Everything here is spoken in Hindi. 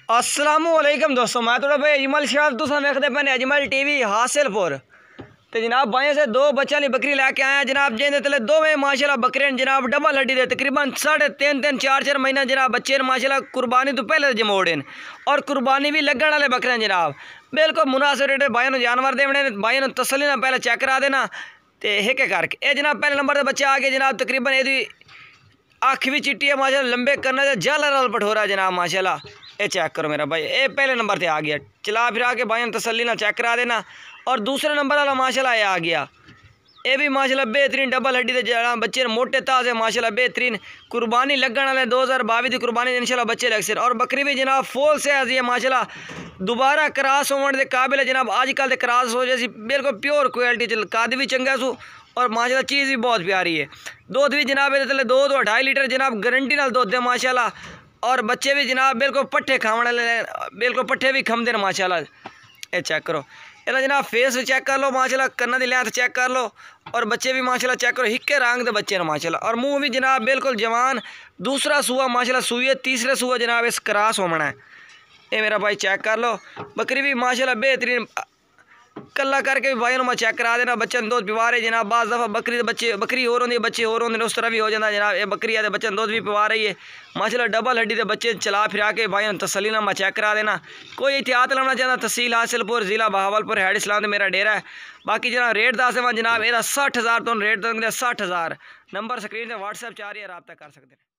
अस्सलामुअलैकुम दोस्तों, मैं थोड़ा भाई अजमल शाह तुम वेखते पे अजमल टीवी हासिलपुर। तो जनाब भाई से दो बच्चा ली बकरी लैके आया जनाब, जिंदे तले दो में माशाल्लाह बकरे जनाब डबल हड्डी दे तकरीबन 3.5 4 महीना जनाब बच्चे माशाल्लाह कुर्बानी तो पहले जमोड़े और कुर्बानी भी लगन वाले बकरे जनाब बिल्कुल मुनासिब रेट भाई जानवर देने भाई तसली ना पहले चेक करा देना तो हिक करके ये जनाब पहले नंबर के बच्चे आ गए जनाब तकरीबन यदि अख भी चिट्टी है माशाल्लाह लंबे करना जल रल पठोरा जनाब माशाल्लाह। ये चेक करो मेरा भाई, ये पहले नंबर पे आ गया, चला फिरा के भाई तसल्ली ना चेक करा देना। और दूसरे नंबर वाला माशाल्लाह ये आ गया, ये भी माशाल्लाह बेहतरीन डबल हड्डी दे जनाब बच्चे मोटे ताजे माशाल्लाह बेहतरीन कुर्बानी लगन वाले 2022 की कुर्बानी इंशाल्लाह बच्चे लग सर। और बकरी भी जनाब फुल से है माशाल्लाह दोबारा क्रॉस होने के काबिल है जनाब। आजकल तो क्रॉस हो जैसी बिल्कुल प्योर क्वालिटी चल कद भी चंगा सू और माशाल्लाह चीज़ भी बहुत प्यारी है। दूध भी जनाब ये 2 तो 2.5 लीटर जनाब गारंटी नाल दूध है माशाल्लाह। और बच्चे भी जनाब बिल्कुल पट्ठे खाने बिल्कुल पट्ठे भी खमदे न माशाल्लाह। ये चेक करो ये जनाब फेस भी चेक कर लो माशाल्लाह, कन्ना की लैंथ चेक कर लो और बच्चे भी माशाल्लाह चेक करो हिक्के रंग के बच्चे न माशाल्लाह। और मुंह भी जनाब बिल्कुल जवान, दूसरा सूआ माशाल्लाह सूए तीसरे सूआ जनाब इस क्रॉस होना है। ये मेरा भाई चेक कर लो, बकरी भी माशाल्लाह बेहतरीन कल्ला करके भी भाई मैं चेक करा देना। बच्चे दूध पिवा रहे जनाब, बाज़ दफ़ा बकरी बच्चे बकरी और होंगी बच्चे और होंगे उस तरह भी हो जाता जनाब। ये बकरी है बच्चे दूध भी पिवा रही है माशाल्लाह डबल हड्डी के बच्चे चला फिरा के भाई तसली ना मैं चेक करा देना। कोई एहतियात लाना चाहता तहसील हासिलपुर ज़िला बहावलपुर हैड इस्लाम मेरा डेरा है। बाकी जनाब रेट दस जनाब यदा 60,000 तो रेट देंगे 60,000 नंबर स्क्रीन से व्हाट्सएप चाह रही है रब्ता कर सकते हैं।